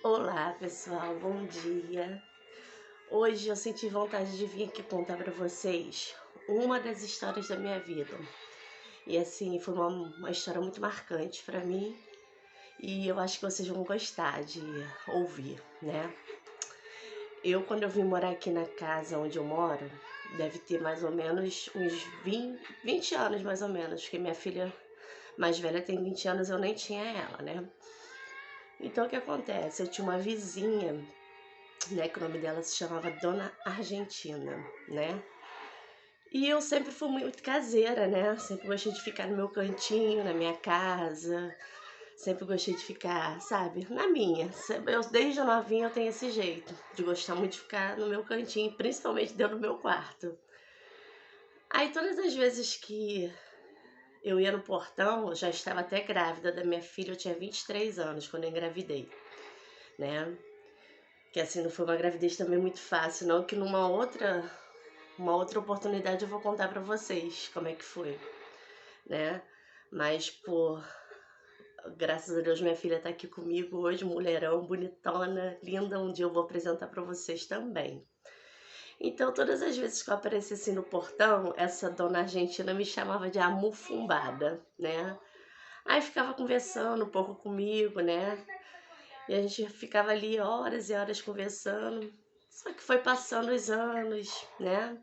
Olá pessoal, bom dia. Hoje eu senti vontade de vir aqui contar para vocês uma das histórias da minha vida. E assim, foi uma história muito marcante para mim e eu acho que vocês vão gostar de ouvir, né? Quando eu vim morar aqui na casa onde eu moro, deve ter mais ou menos uns 20 anos mais ou menos, porque minha filha mais velha tem 20 anos, eu nem tinha ela, né? Então o que acontece? Eu tinha uma vizinha, né, que o nome dela se chamava Dona Argentina, né? E eu sempre fui muito caseira, né? Sempre gostei de ficar no meu cantinho, na minha casa. Sempre gostei de ficar, sabe, na minha. Eu, desde novinha eu tenho esse jeito de gostar muito de ficar no meu cantinho, principalmente dentro do meu quarto. Aí todas as vezes que eu ia no portão, eu já estava até grávida da minha filha, eu tinha 23 anos quando eu engravidei, né? Que assim, não foi uma gravidez também muito fácil, não, que uma outra oportunidade eu vou contar pra vocês como é que foi, né? Mas, pô, graças a Deus minha filha tá aqui comigo hoje, mulherão, bonitona, linda. Um dia eu vou apresentar pra vocês também. Então, todas as vezes que eu aparecia assim no portão, essa dona argentina me chamava de amufumbada, né? Aí ficava conversando um pouco comigo, né? E a gente ficava ali horas e horas conversando. Só que foi passando os anos, né?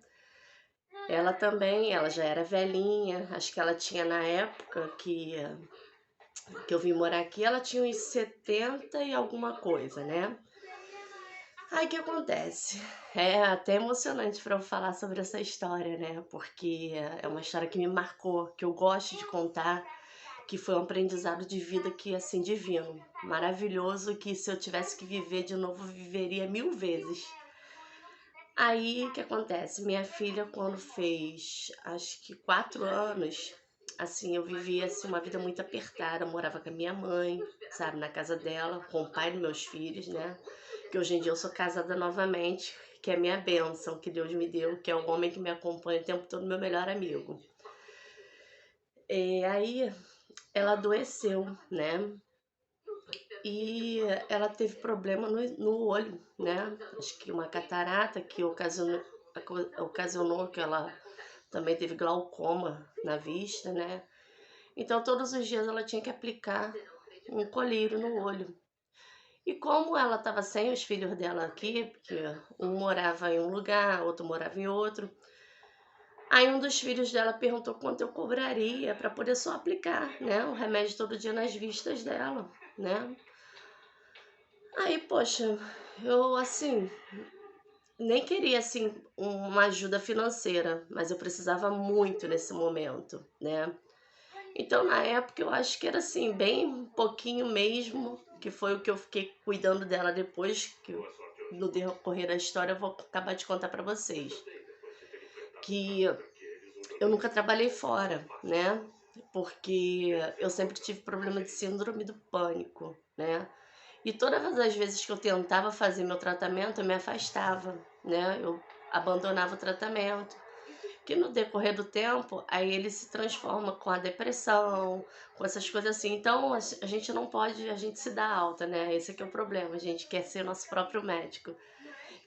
Ela já era velhinha, acho que ela tinha na época que eu vim morar aqui, ela tinha uns 70 e alguma coisa, né? Aí o que acontece? É até emocionante para eu falar sobre essa história, né? Porque é uma história que me marcou, que eu gosto de contar, que foi um aprendizado de vida que assim divino, maravilhoso, que se eu tivesse que viver de novo, eu viveria 1000 vezes. Aí o que acontece? Minha filha, quando fez acho que 4 anos, assim, eu vivia assim, uma vida muito apertada. Eu morava com a minha mãe, sabe, na casa dela, com o pai dos meus filhos, né? Que hoje em dia eu sou casada novamente, que é a minha bênção que Deus me deu, que é o homem que me acompanha o tempo todo, meu melhor amigo. E aí ela adoeceu, né? E ela teve problema no olho, né? Acho que uma catarata que ocasionou que ela também teve glaucoma na vista, né? Então todos os dias ela tinha que aplicar um colírio no olho. E como ela estava sem os filhos dela aqui, porque um morava em um lugar, outro morava em outro, aí um dos filhos dela perguntou quanto eu cobraria para poder só aplicar, né, o remédio todo dia nas vistas dela, né? Aí, poxa, eu assim, nem queria assim uma ajuda financeira, mas eu precisava muito nesse momento, né? Então, na época, eu acho que era assim, bem pouquinho mesmo, que foi o que eu fiquei cuidando dela depois, que no decorrer da história eu vou acabar de contar pra vocês. Que eu nunca trabalhei fora, né? Porque eu sempre tive problema de síndrome do pânico, né? E todas as vezes que eu tentava fazer meu tratamento, eu me afastava, né? Eu abandonava o tratamento, que no decorrer do tempo, aí ele se transforma com a depressão, com essas coisas assim. Então, a gente não pode, a gente se dá alta, né? Esse aqui é o problema, a gente quer ser nosso próprio médico.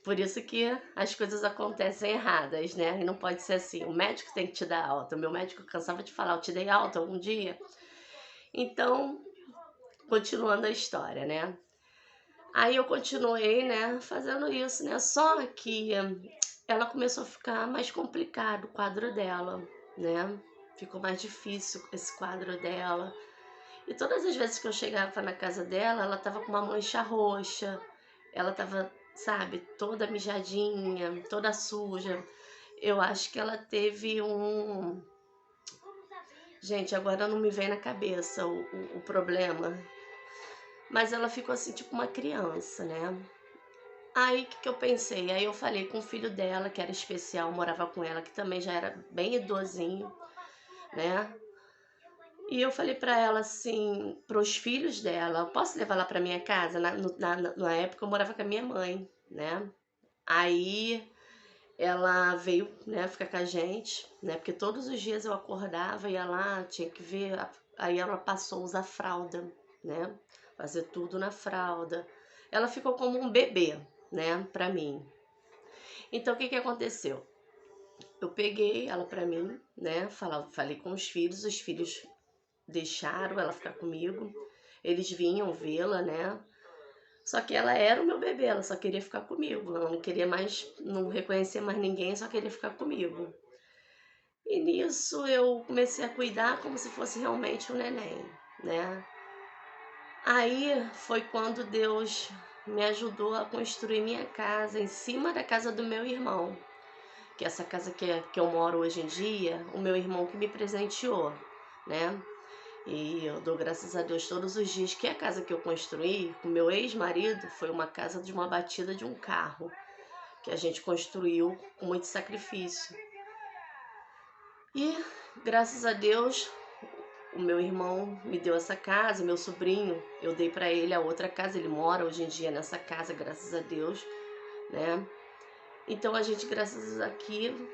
Por isso que as coisas acontecem erradas, né? E não pode ser assim. O médico tem que te dar alta. O meu médico cansava de falar, eu te dei alta algum dia. Então, continuando a história, né? Aí eu continuei, né, fazendo isso, né? Só que ela começou a ficar mais complicado o quadro dela, né? Ficou mais difícil esse quadro dela. E todas as vezes que eu chegava na casa dela, ela tava com uma mancha roxa, ela tava, sabe, toda mijadinha, toda suja. Eu acho que ela teve um. Gente, agora não me vem na cabeça o problema. Mas ela ficou assim, tipo uma criança, né? Aí o que, que eu pensei? Aí eu falei com o filho dela, que era especial, morava com ela, que também já era bem idosinho, né? E eu falei pra ela assim, pros filhos dela, eu posso levar lá pra minha casa? Na época eu morava com a minha mãe, né? Aí ela veio, né, ficar com a gente, né? Porque todos os dias eu acordava, ia lá, tinha que ver. Aí ela passou a usar fralda, né? Fazer tudo na fralda. ela ficou como um bebê, né, pra mim. Então, o que que aconteceu? Eu peguei ela pra mim, né, falei com os filhos deixaram ela ficar comigo, eles vinham vê-la, né, só que ela era o meu bebê, ela só queria ficar comigo, ela não queria mais, não reconhecer mais ninguém, só queria ficar comigo. E nisso eu comecei a cuidar como se fosse realmente um neném, né. Aí foi quando Deus me ajudou a construir minha casa em cima da casa do meu irmão, que essa casa que eu moro hoje em dia, o meu irmão que me presenteou, né. E eu dou graças a Deus todos os dias que a casa que eu construí com meu ex-marido foi uma casa de uma batida de um carro, que a gente construiu com muito sacrifício. E graças a Deus o meu irmão me deu essa casa, meu sobrinho, eu dei para ele a outra casa, ele mora hoje em dia nessa casa, graças a Deus, né? Então a gente, graças àquilo,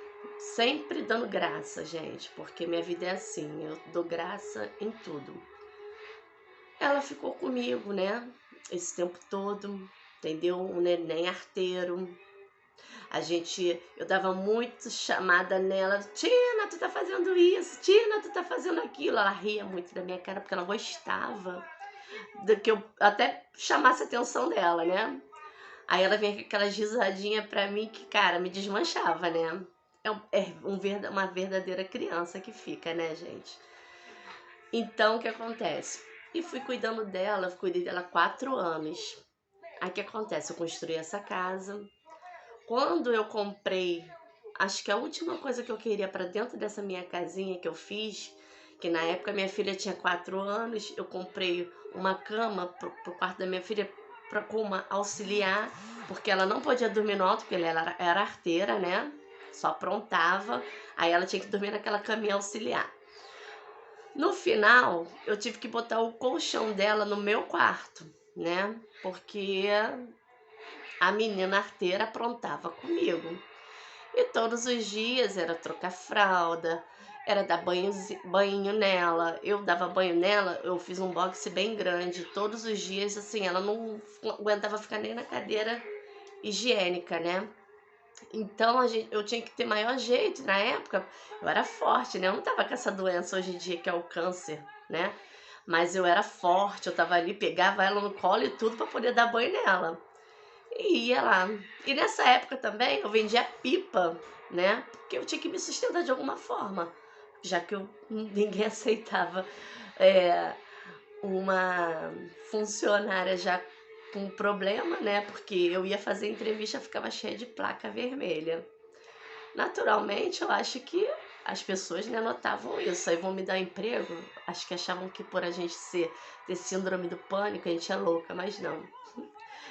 sempre dando graça, gente, porque minha vida é assim, eu dou graça em tudo. Ela ficou comigo, né? Esse tempo todo, entendeu? Um neném arteiro. Eu dava muito chamada nela, Tina, tu tá fazendo isso, Tina, tu tá fazendo aquilo. Ela ria muito da minha cara porque ela gostava de que eu até chamasse a atenção dela, né? Aí ela vinha com aquelas risadinhas pra mim que, cara, me desmanchava, né? Uma verdadeira criança que fica, né, gente? Então, o que acontece? E fui cuidando dela, cuidei dela 4 anos. Aí o que acontece? Eu construí essa casa. Quando eu comprei, acho que a última coisa que eu queria para dentro dessa minha casinha que eu fiz, que na época minha filha tinha 4 anos, eu comprei uma cama pro quarto da minha filha com uma auxiliar, porque ela não podia dormir no alto, porque ela era arteira, né? Só aprontava, aí ela tinha que dormir naquela caminha auxiliar. No final, eu tive que botar o colchão dela no meu quarto, né? Porque a menina arteira aprontava comigo. E todos os dias era trocar fralda, era dar banho nela. Eu dava banho nela, eu fiz um boxe bem grande. Todos os dias, assim, ela não aguentava ficar nem na cadeira higiênica, né? Então eu tinha que ter maior jeito. Na época, eu era forte, né? Eu não tava com essa doença hoje em dia que é o câncer, né? Mas eu era forte, eu tava ali, pegava ela no colo e tudo para poder dar banho nela. E ia lá. E nessa época também eu vendia pipa, né? Porque eu tinha que me sustentar de alguma forma, já que ninguém aceitava uma funcionária já com problema, né? Porque eu ia fazer entrevista, ficava cheia de placa vermelha. Naturalmente, eu acho que as pessoas, né, notavam isso. Aí vão me dar emprego, acho que achavam que por a gente ter síndrome do pânico, a gente é louca, mas não.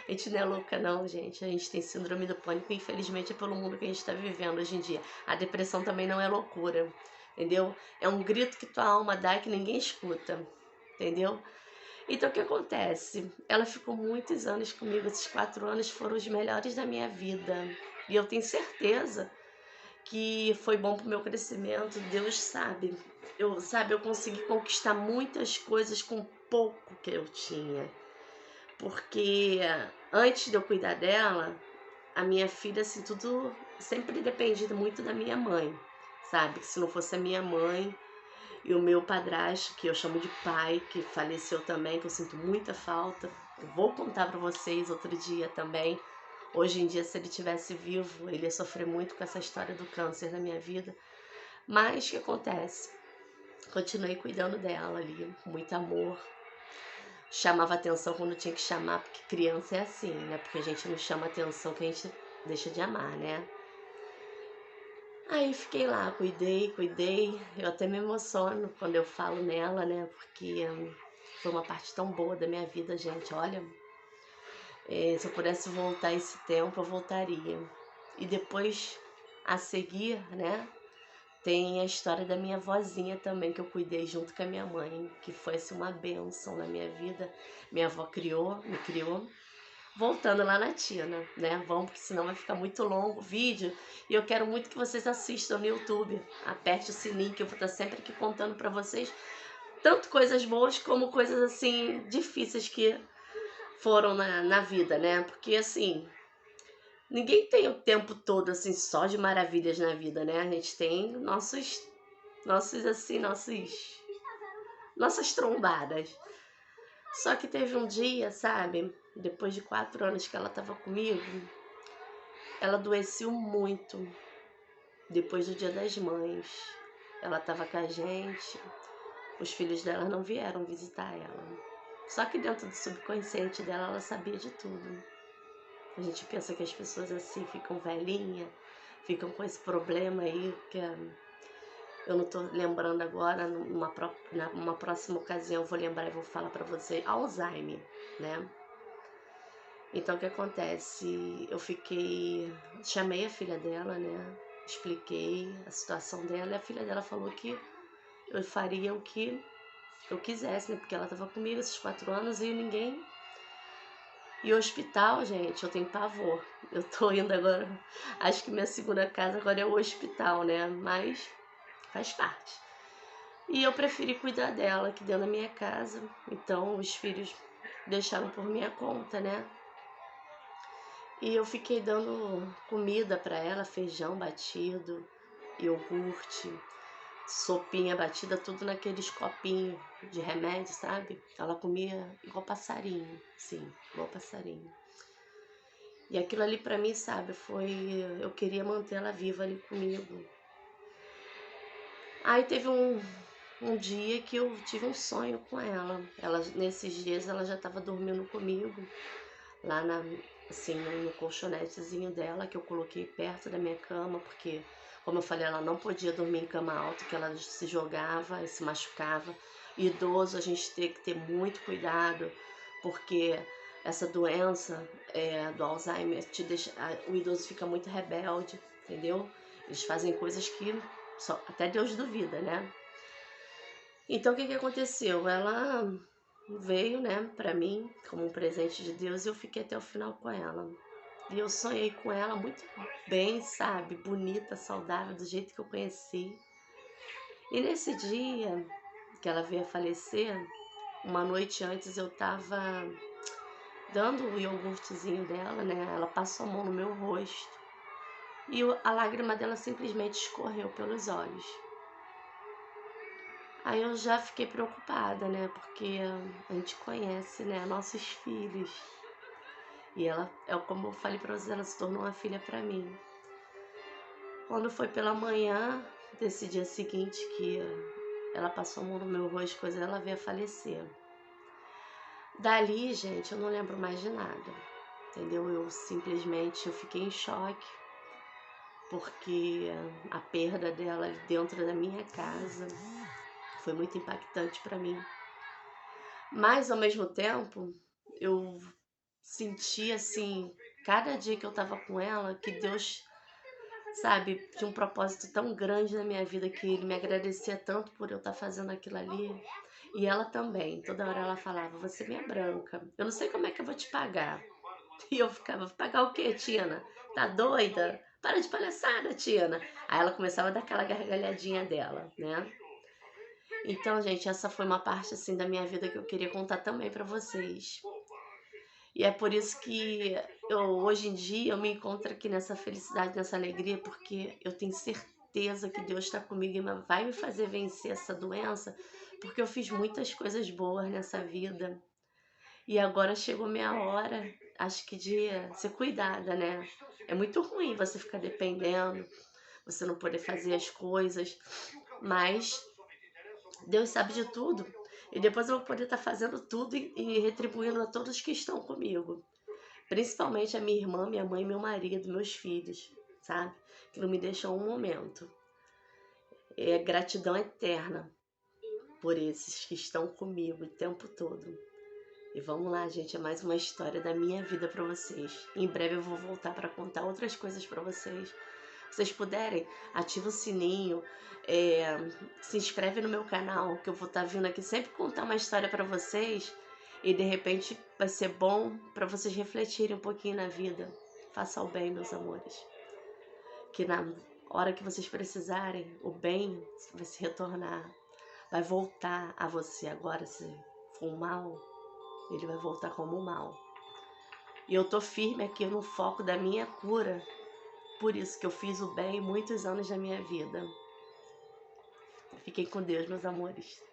A gente não é louca não, gente. A gente tem síndrome do pânico, infelizmente é pelo mundo que a gente está vivendo hoje em dia. A depressão também não é loucura, entendeu? É um grito que tua alma dá e que ninguém escuta, entendeu? Então o que acontece? Ela ficou muitos anos comigo, esses 4 anos foram os melhores da minha vida. E eu tenho certeza que foi bom pro meu crescimento, Deus sabe. Eu consegui conquistar muitas coisas com pouco que eu tinha. Porque antes de eu cuidar dela, a minha filha, assim, tudo sempre dependia muito da minha mãe, sabe? Que se não fosse a minha mãe e o meu padrasto, que eu chamo de pai, que faleceu também, que eu sinto muita falta. Eu vou contar pra vocês outro dia também. Hoje em dia, se ele tivesse vivo, ele ia sofrer muito com essa história do câncer na minha vida. Mas o que acontece? Continuei cuidando dela ali, com muito amor. Chamava atenção quando tinha que chamar, porque criança é assim, né? Porque a gente não chama atenção que a gente deixa de amar, né? Aí fiquei lá, cuidei. Eu até me emociono quando eu falo nela, né? Porque foi uma parte tão boa da minha vida, gente. Olha, se eu pudesse voltar esse tempo, eu voltaria. E depois, a seguir, né? Tem a história da minha vozinha também, que eu cuidei junto com a minha mãe, que foi assim, uma bênção na minha vida. Minha avó me criou. Voltando lá na Tina, né? Vamos, porque senão vai ficar muito longo o vídeo. E eu quero muito que vocês assistam no YouTube. Aperte o sininho, que eu vou estar sempre aqui contando pra vocês. Tanto coisas boas, como coisas assim, difíceis que foram na vida, né? Porque assim, ninguém tem o tempo todo assim só de maravilhas na vida, né? A gente tem nossas trombadas. Só que teve um dia, sabe? Depois de 4 anos que ela tava comigo, ela adoeceu muito. Depois do Dia das Mães, ela tava com a gente. Os filhos dela não vieram visitar ela. Só que dentro do subconsciente dela, ela sabia de tudo. A gente pensa que as pessoas assim ficam velhinhas, ficam com esse problema aí, que eu não tô lembrando agora, numa próxima ocasião eu vou lembrar e vou falar pra você, Alzheimer, né? Então o que acontece? Chamei a filha dela, né? Expliquei a situação dela e a filha dela falou que eu faria o que eu quisesse, né? Porque ela tava comigo esses 4 anos e ninguém. E o hospital, gente, eu tenho pavor. Eu tô indo agora. Acho que minha segunda casa agora é o hospital, né? Mas faz parte. E eu preferi cuidar dela aqui dentro da minha casa. Então os filhos deixaram por minha conta, né? E eu fiquei dando comida pra ela, feijão batido, iogurte, sopinha batida, tudo naqueles copinhos de remédio, sabe? Ela comia igual passarinho, sim, igual passarinho. E aquilo ali pra mim, sabe, eu queria manter ela viva ali comigo. Aí teve um dia que eu tive um sonho com ela. Nesses dias ela já estava dormindo comigo, lá assim, no colchonetezinho dela, que eu coloquei perto da minha cama, porque, como eu falei, ela não podia dormir em cama alta, que ela se jogava e se machucava. Idoso, a gente tem que ter muito cuidado, porque essa doença do Alzheimer o idoso fica muito rebelde, entendeu? Eles fazem coisas que até Deus duvida, né? Então, o que aconteceu? Ela veio, né, pra mim, como um presente de Deus, e eu fiquei até o final com ela. E eu sonhei com ela muito bem, sabe? Bonita, saudável, do jeito que eu conheci. E nesse dia que ela veio a falecer, uma noite antes eu tava dando o iogurtezinho dela, né? Ela passou a mão no meu rosto e a lágrima dela simplesmente escorreu pelos olhos. Aí eu já fiquei preocupada, né? Porque a gente conhece, né? Nossos filhos. E ela, como eu falei pra você, ela se tornou uma filha pra mim. Quando foi pela manhã desse dia seguinte que ela passou a mão no meu rosto, ela veio a falecer. Dali, gente, eu não lembro mais de nada, entendeu? Eu fiquei em choque, porque a perda dela ali dentro da minha casa foi muito impactante pra mim. Mas, ao mesmo tempo, eu senti, assim, cada dia que eu tava com ela, que Deus, sabe, tinha um propósito tão grande na minha vida, que Ele me agradecia tanto por eu estar fazendo aquilo ali. E ela também, toda hora ela falava, você é minha branca, eu não sei como é que eu vou te pagar. E eu ficava, pagar o quê, Tina? Tá doida? Para de palhaçada, Tina. Aí ela começava a dar aquela gargalhadinha dela, né? Então, gente, essa foi uma parte assim da minha vida que eu queria contar também pra vocês. E é por isso que hoje em dia eu me encontro aqui nessa felicidade, nessa alegria, porque eu tenho certeza que Deus está comigo e vai me fazer vencer essa doença, porque eu fiz muitas coisas boas nessa vida. E agora chegou minha hora, acho que de ser cuidada, né? É muito ruim você ficar dependendo, você não poder fazer as coisas, mas Deus sabe de tudo. E depois eu vou poder estar fazendo tudo e retribuindo a todos que estão comigo. Principalmente a minha irmã, minha mãe, meu marido, meus filhos, sabe? Que não me deixam um momento. É gratidão eterna por esses que estão comigo o tempo todo. E vamos lá, gente, é mais uma história da minha vida pra vocês. Em breve eu vou voltar pra contar outras coisas pra vocês. Se vocês puderem, ativa o sininho, se inscreve no meu canal, que eu vou estar vindo aqui sempre contar uma história pra vocês. E de repente vai ser bom pra vocês refletirem um pouquinho na vida. Faça o bem, meus amores. Que na hora que vocês precisarem, o bem vai se retornar. Vai voltar a você agora, se for mal, ele vai voltar como mal. E eu tô firme aqui no foco da minha cura. Por isso que eu fiz o bem muitos anos da minha vida. Fiquem com Deus, meus amores.